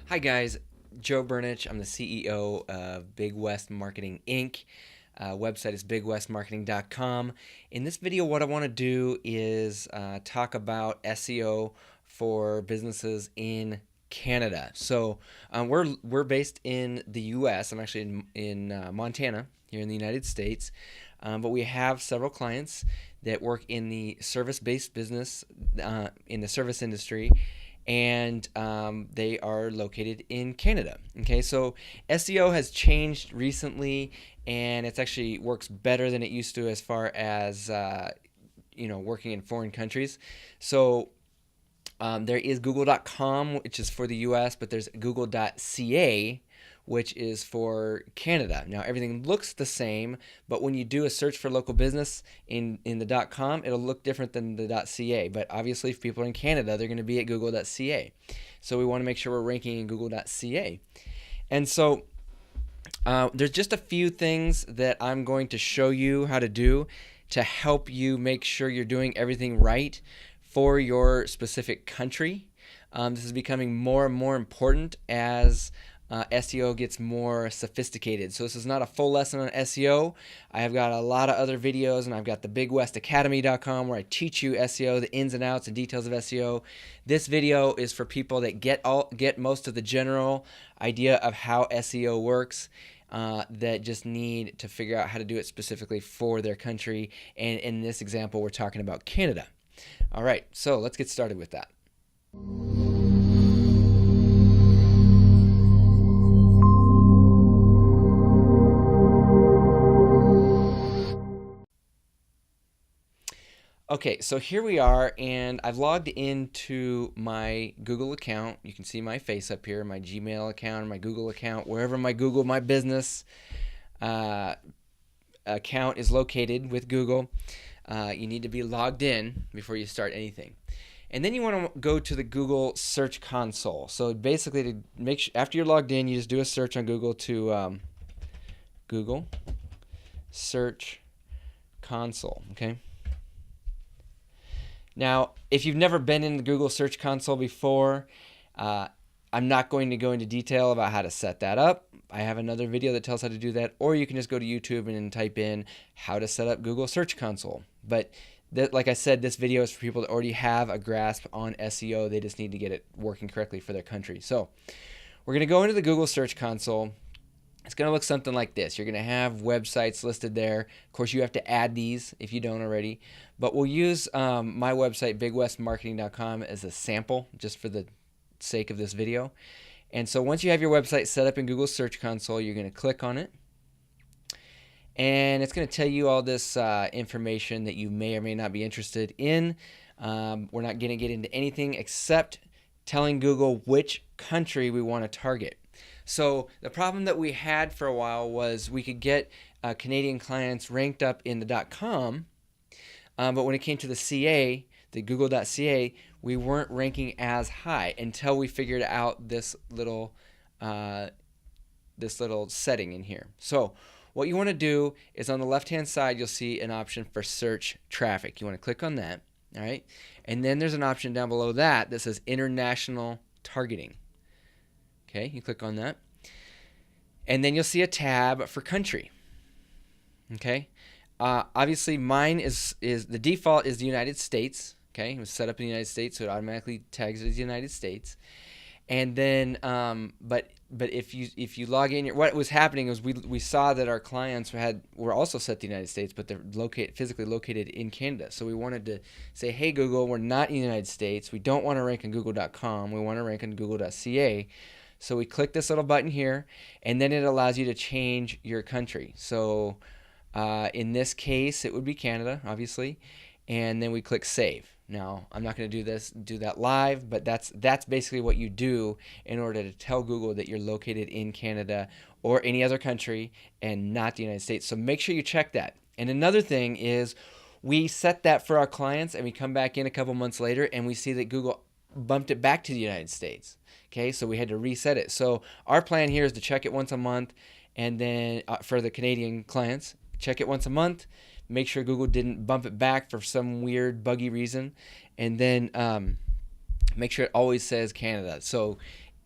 Hi guys, Joe Burnich. I'm the CEO of Big West Marketing Inc. Website is bigwestmarketing.com. In this video, what I want to do is talk about SEO for businesses in Canada. So we're based in the U.S. I'm actually in Montana here in the United States, but we have several clients that work in the service-based business in the service industry, and they are located in Canada. Okay, so SEO has changed recently, and it actually works better than it used to as far as working in foreign countries. So there is Google.com, which is for the US, but there's Google.ca, which is for Canada. Now, everything looks the same, but when you do a search for local business in the .com, it'll look different than the .ca. But obviously, if people are in Canada, they're going to be at Google.ca. So we want to make sure we're ranking in Google.ca. And so there's just a few things that I'm going to show you how to do to help you make sure you're doing everything right for your specific country. This is becoming more and more important as SEO gets more sophisticated. So this is not a full lesson on SEO. I have got a lot of other videos, and I've got the BigWestAcademy.com where I teach you SEO, the ins and outs and details of SEO. This video is for people that get most of the general idea of how SEO works. That just need to figure out how to do it specifically for their country. And in this example, we're talking about Canada. All right, so let's get started with that. Okay, so here we are, and I've logged into my Google account. You can see my face up here, my Gmail account, my Google account, wherever my business account is located with Google. You need to be logged in before you start anything. And then you want to go to the Google Search Console. So basically, to make sure, after you're logged in, you just do a search on Google to Google Search Console. Okay. Now, if you've never been in the Google Search Console before, I'm not going to go into detail about how to set that up. I have another video that tells how to do that, or you can just go to YouTube and type in how to set up Google Search Console. But like I said, this video is for people that already have a grasp on SEO. They just need to get it working correctly for their country. So we're going to go into the Google Search Console. It's going to look something like this. You're going to have websites listed there. Of course, you have to add these if you don't already. But we'll use my website, bigwestmarketing.com, as a sample just for the sake of this video. And so once you have your website set up in Google Search Console, you're going to click on it. And it's going to tell you all this information that you may or may not be interested in. We're not going to get into anything except telling Google which country we want to target. So the problem that we had for a while was we could get Canadian clients ranked up in the .com, but when it came to the CA, the Google.ca, we weren't ranking as high until we figured out this little setting in here. So what you want to do is on the left-hand side, you'll see an option for search traffic. You want to click on that, all right? And then there's an option down below that that says international targeting. Okay, you click on that. And then you'll see a tab for country. Okay, obviously mine is the default is the United States. Okay, it was set up in the United States, so it automatically tags it as the United States. And then, but if you log in, what was happening is we saw that our clients were also set to the United States, but they're physically located in Canada. So we wanted to say, hey Google, we're not in the United States. We don't want to rank on Google.com. We want to rank on Google.ca. So we click this little button here, and then it allows you to change your country. So in this case, it would be Canada, obviously, and then we click Save. Now, I'm not going to do that live, but that's basically what you do in order to tell Google that you're located in Canada or any other country and not the United States. So make sure you check that. And another thing is we set that for our clients, and we come back in a couple months later, and we see that Google bumped it back to the United States. Okay, so we had to reset it. So our plan here is to check it once a month, and then for the Canadian clients, check it once a month, make sure Google didn't bump it back for some weird buggy reason, and then make sure it always says Canada. So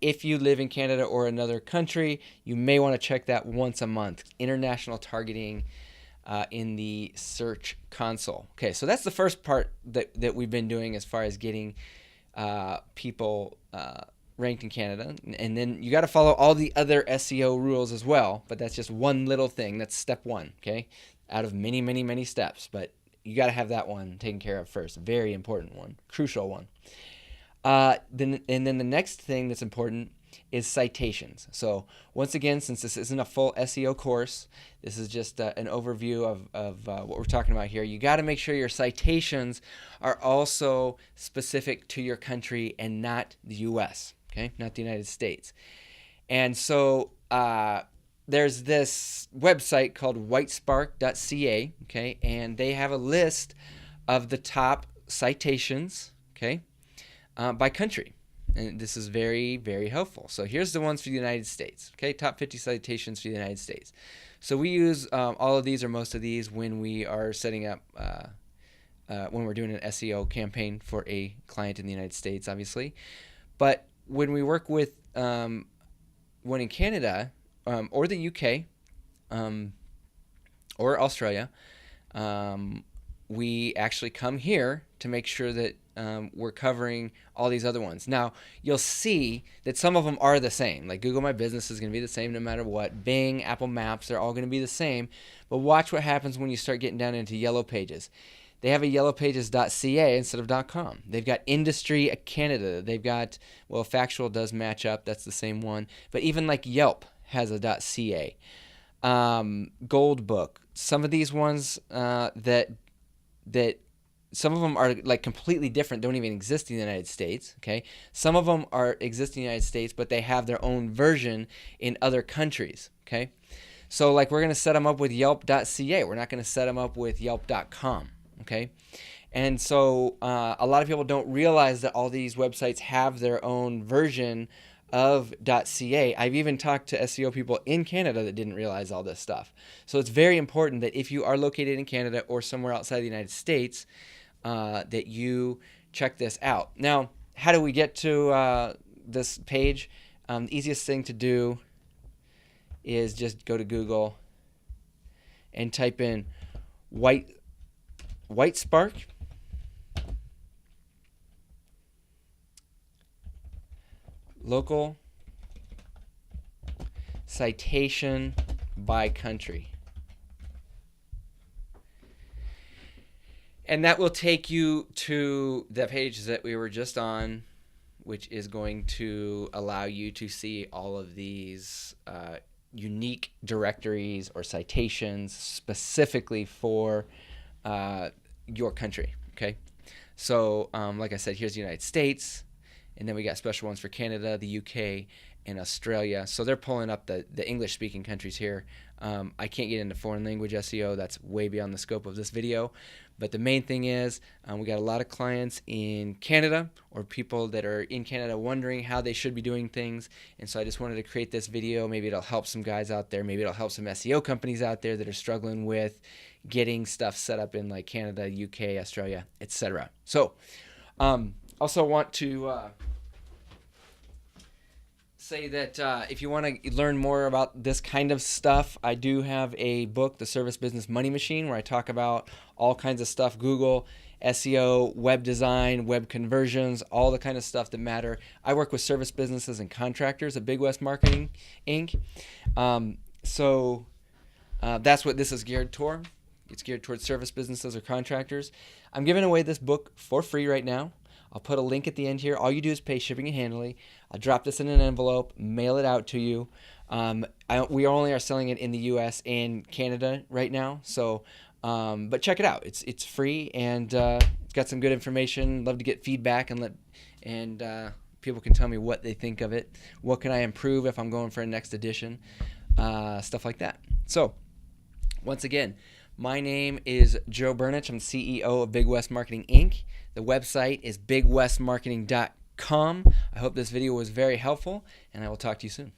if you live in Canada or another country, you may want to check that once a month. International targeting in the search console. Okay, so that's the first part that we've been doing as far as getting people ranked in Canada. And then you got to follow all the other SEO rules as well, but that's just one little thing. That's step one, okay, out of many, many, many steps. But you got to have that one taken care of first. Very important one, crucial one. Then the next thing that's important is citations. So once again, since this isn't a full SEO course, this is just an overview of what we're talking about here. You got to make sure your citations are also specific to your country and not the U.S., okay, not the United States. And so there's this website called whitespark.ca, okay, and they have a list of the top citations, okay, by country. And this is very, very helpful. So here's the ones for the United States, okay, top 50 citations for the United States. So we use all of these or most of these when we are setting up, when we're doing an SEO campaign for a client in the United States, obviously. But when we work with one in Canada or the UK or Australia, we actually come here to make sure that we're covering all these other ones. Now, you'll see that some of them are the same. Like Google My Business is going to be the same no matter what. Bing, Apple Maps, they're all going to be the same. But watch what happens when you start getting down into Yellow Pages. They have a yellowpages.ca instead of .com. They've got Industry Canada. They've got, well, Factual does match up. That's the same one. But even like Yelp has a .ca. Gold Book. Some of these ones that some of them are like completely different, don't even exist in the United States, okay? Some of them are exist in the United States, but they have their own version in other countries, okay? So like we're going to set them up with yelp.ca. We're not going to set them up with yelp.com, okay? And so a lot of people don't realize that all these websites have their own version of .ca. I've even talked to SEO people in Canada that didn't realize all this stuff. So it's very important that if you are located in Canada or somewhere outside the United States, that you check this out. Now, how do we get to this page? The easiest thing to do is just go to Google and type in Whitespark. Local citation by country. And that will take you to the page that we were just on, which is going to allow you to see all of these unique directories or citations specifically for your country, okay? So like I said, here's the United States, and then we got special ones for Canada, the UK, and Australia. So they're pulling up the English-speaking countries here. I can't get into foreign language SEO. That's way beyond the scope of this video. But the main thing is we got a lot of clients in Canada or people that are in Canada wondering how they should be doing things. And so I just wanted to create this video. Maybe it'll help some guys out there. Maybe it'll help some SEO companies out there that are struggling with getting stuff set up in like Canada, UK, Australia, etc. So also want to say that if you want to learn more about this kind of stuff, I do have a book, The Service Business Money Machine, where I talk about all kinds of stuff, Google, SEO, web design, web conversions, all the kind of stuff that matter. I work with service businesses and contractors at Big West Marketing, Inc. So that's what this is geared toward. It's geared towards service businesses or contractors. I'm giving away this book for free right now. I'll put a link at the end here. All you do is pay shipping and handling. I'll drop this in an envelope, mail it out to you. We only are selling it in the U.S. and Canada right now. So, but check it out. It's free and it's got some good information. Love to get feedback and people can tell me what they think of it. What can I improve if I'm going for a next edition? Stuff like that. So, once again, my name is Joe Burnich. I'm CEO of Big West Marketing, Inc. The website is bigwestmarketing.com. I hope this video was very helpful, and I will talk to you soon.